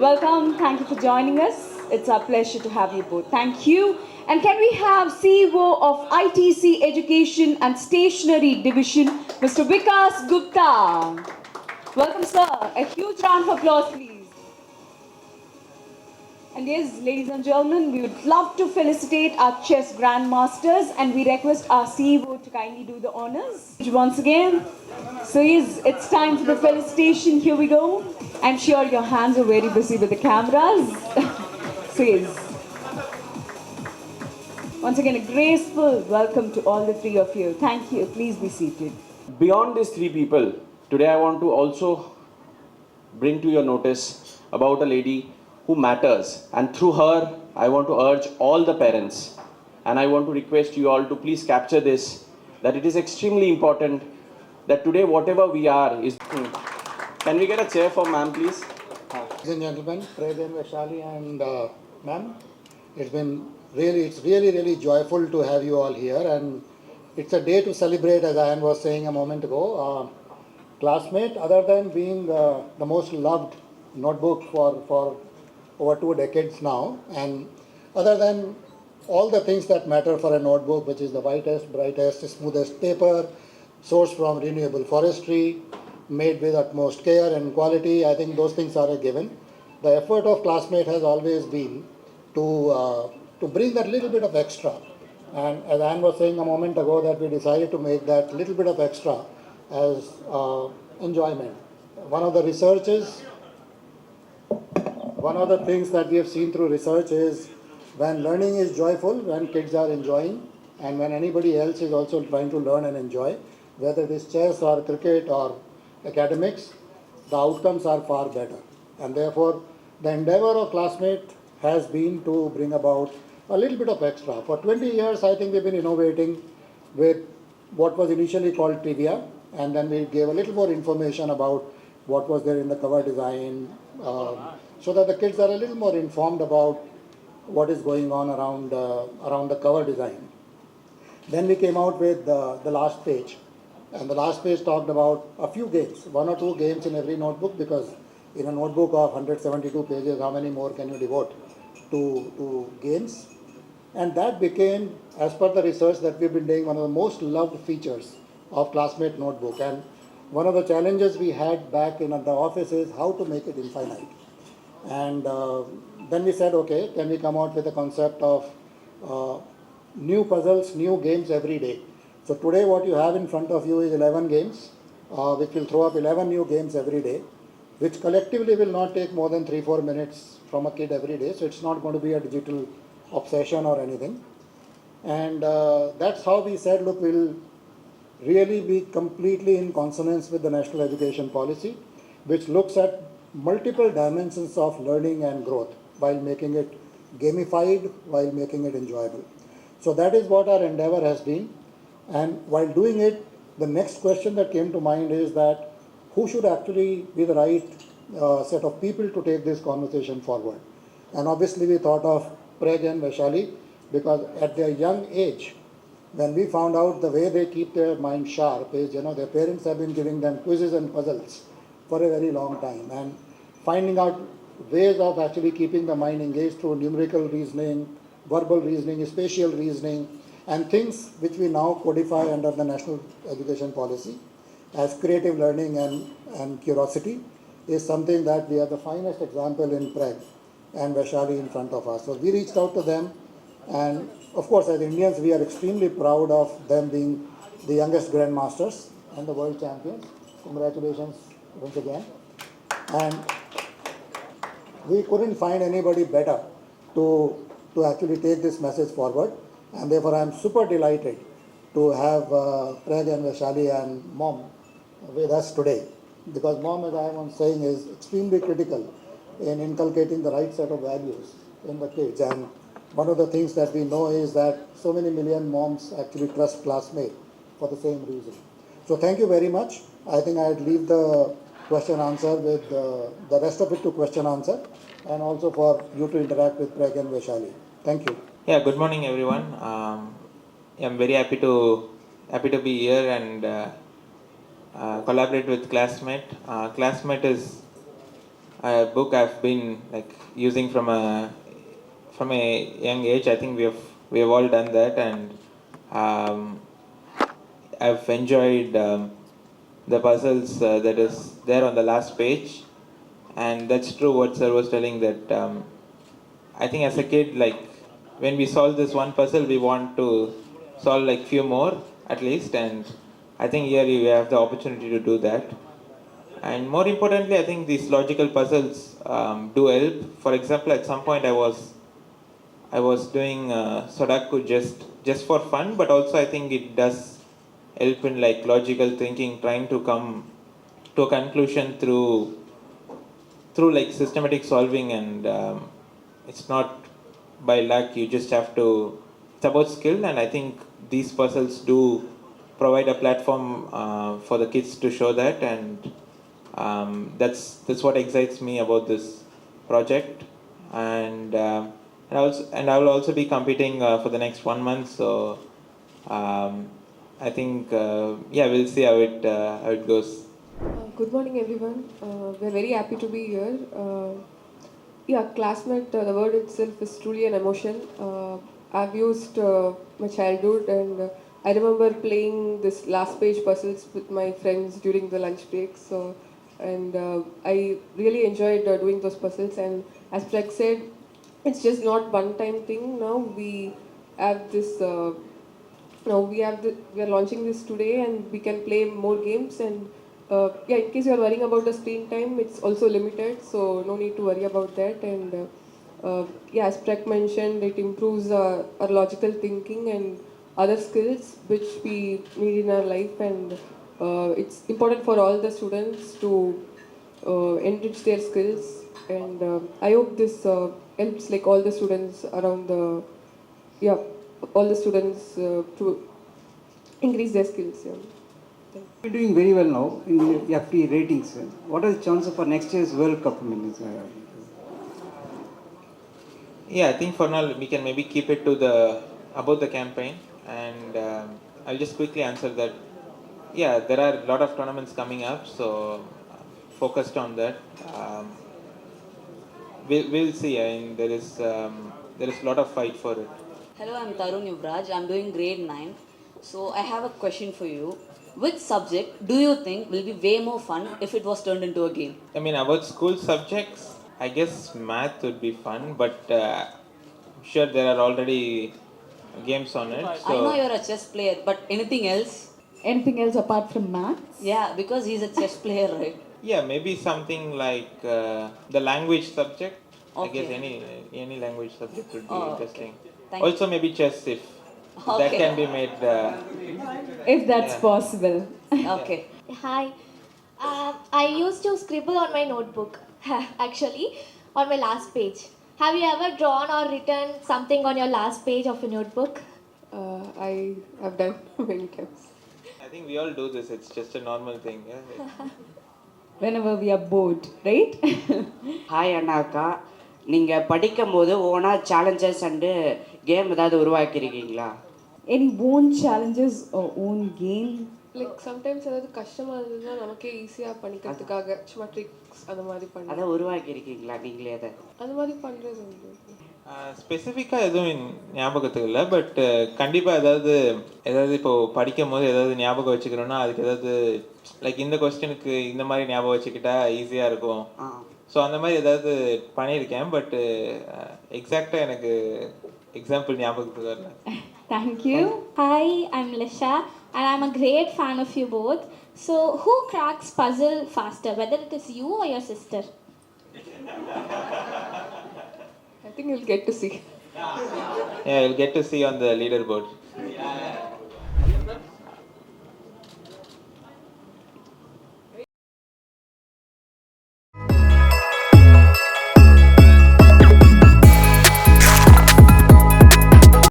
Welcome. Thank you for joining us. It's our pleasure to have you both. Thank you. And can we have CEO of ITC Education and Stationery Division, Mr. Vikas Gupta. Welcome, sir. A huge round of applause, please. And yes, ladies and gentlemen, we would love to felicitate our chess grandmasters, and we request our CEO to kindly do the honors once again. So yes, it's time for the felicitation. Here we go. I'm sure your hands are very busy with the cameras. So yes, once again, a graceful welcome to all the three of you. Thank you. Please be seated. Beyond these three people, today I want to also bring to your notice about a lady who matters, and through her I want to urge all the parents, and I want to request you all to please capture this, that it is extremely important that today whatever we are is... Can we get a chair for ma'am, please? Ladies and gentlemen, Vaishali and ma'am, it's really joyful to have you all here, and it's a day to celebrate, as Ayan was saying a moment ago. Classmate, other than being the most loved notebook for over 2 decades now, and other than all the things that matter for a notebook, which is the whitest, brightest, smoothest paper, sourced from renewable forestry, made with utmost care and quality, I think those things are a given. The effort of Classmate has always been to bring that little bit of extra. And as Anne was saying a moment ago, that we decided to make that little bit of extra as enjoyment. One of the things that we have seen through research is when learning is joyful, when kids are enjoying, and when anybody else is also trying to learn and enjoy, whether it is chess or cricket or academics, the outcomes are far better. And therefore, the endeavor of Classmate has been to bring about a little bit of extra. For 20 years, I think we've been innovating with what was initially called trivia, and then we gave a little more information about what was there in the cover design, so that the kids are a little more informed about what is going on around the cover design. Then we came out with the last page, and the last page talked about a few games, 1 or 2 games in every notebook, because in a notebook of 172 pages, how many more can you devote to games? And that became, as per the research that we've been doing, one of the most loved features of Classmate notebook. And one of the challenges we had back in the office is how to make it infinite. And then we said, okay, can we come out with a concept of new puzzles, new games every day. So today what you have in front of you is 11 games, which will throw up 11 new games every day, which collectively will not take more than 3-4 minutes from a kid every day. So it's not going to be a digital obsession or anything. And that's how we said, look, we'll really be completely in consonance with the National Education Policy, which looks at multiple dimensions of learning and growth while making it gamified, while making it enjoyable. So that is what our endeavor has been. And while doing it, the next question that came to mind is that who should actually be the right set of people to take this conversation forward? And obviously we thought of Prag and Vaishali, because at their young age, when we found out the way they keep their mind sharp is, their parents have been giving them quizzes and puzzles for a very long time, and finding out ways of actually keeping the mind engaged through numerical reasoning, verbal reasoning, spatial reasoning, and things which we now codify under the National Education Policy as creative learning and curiosity is something that we are the finest example in Prag and Vaishali in front of us. So we reached out to them, and of course as Indians we are extremely proud of them being the youngest grandmasters and the world champions. Congratulations once again. And we couldn't find anybody better to actually take this message forward, and therefore I am super delighted to have Prag and Vaishali and Mom with us today, because Mom, as I am saying, is extremely critical in inculcating the right set of values in the kids. And one of the things that we know is that so many million moms actually trust Classmate for the same reason. So thank you very much. I think I'd leave the question answer with the rest of it to question answer, and also for you to interact with Prag and Vaishali. Thank you. Yeah, good morning everyone. I'm very happy to be here and collaborate with Classmate. Classmate is a book I've been like using from a young age. I think we have all done that, and um, I've enjoyed the puzzles that is there on the last page, and that's true what sir was telling that I think as a kid, like when we solve this one puzzle, we want to solve like few more at least, and I think here you have the opportunity to do that. And more importantly, I think these logical puzzles do help. For example, at some point I was doing Sudoku just for fun, but also I think it does help in like logical thinking, trying to come to a conclusion through like systematic solving, and it's not by luck. You just have to. It's about skill, and I think these puzzles do provide a platform for the kids to show that, and that's what excites me about this project, and I will also be competing for the next 1 month. So I think yeah, we'll see how it goes. Good morning, everyone. We're very happy to be here. Yeah, classmate, the word itself is truly an emotion. I've used my childhood, and I remember playing this last page puzzles with my friends during the lunch break. So, and I really enjoyed doing those puzzles. And as Preg said, it's just not one-time thing. Now we have this. Now we are launching this today, and we can play more games. And yeah, in case you are worrying about the screen time, it's also limited, so no need to worry about that. And yeah, as Prek mentioned, it improves our logical thinking and other skills which we need in our life. And it's important for all the students to enrich their skills. And I hope this helps like all the students around the yeah all the students to increase their skills. Yeah. We're doing very well now in the FP ratings. What are the chances for next year's World Cup? Yeah, I think for now we can maybe keep it to the about the campaign, and I'll just quickly answer that. Yeah, there are a lot of tournaments coming up, so focused on that. We'll see. I mean, there is a lot of fight for it. Hello, I'm Tarun Yuvraj. I'm doing grade 9. So I have a question for you. Which subject do you think will be way more fun if it was turned into a game? I mean, about school subjects, I guess math would be fun, but I'm sure there are already games on it. I know you're a chess player, but anything else? Anything else apart from maths? Yeah, because he's a chess player, right? Yeah, maybe something like the language subject. I Okay. guess any language subject would be Oh, interesting. okay. Thank Also, maybe chess if that Okay. can be made. If that's Yeah. possible. Okay. Hi. I used to scribble on my notebook, actually, on my last page. Have you ever drawn or written something on your last page of a notebook? I have done many times. I think we all do this. It's just a normal thing. Yeah? Whenever we are bored, right? Hi அண்ணாக்கா நீங்கள் படிக்கும்போது ஓனா challenges and game ஏதாவது உருவாக்கியிருக்கீங்களா? Any own challenges or own game? Like sometimes ஏதாவது கஷ்டமா இருந்ததுன்னா நமக்கே ஈஸியாக பண்ணிக்கிறதுக்காக சும்மா ட்ரிக்ஸ் அந்த மாதிரி பண்ணி அதை உருவாக்கியிருக்கீங்களா நீங்களே அதை? அந்த மாதிரி பண்ணுறது உண்டு. ஸ்பெசிஃபிக்காக எதுவும் ஞாபகத்துக்கு இல்லை, பட் கண்டிப்பாக ஏதாவது இப்போது படிக்கும் போது ஏதாவது ஞாபகம் வச்சுக்கிறோன்னா அதுக்கு ஏதாவது லைக் இந்த கொஸ்டினுக்கு இந்த மாதிரி ஞாபகம் வச்சுக்கிட்டா ஈஸியாக இருக்கும். ஸோ அந்த மாதிரி ஏதாவது பண்ணியிருக்கேன், பட் எக்ஸாக்டாக எனக்கு எக்ஸாம்பிள் ஞாபகத்துக்கு வரல. Thank you. Hi, I'm Lisha, and I'm a great fan of you both. So, who cracks puzzle faster, whether it is you or your sister? I think you'll get to see. Yeah, you'll get to see on the leaderboard.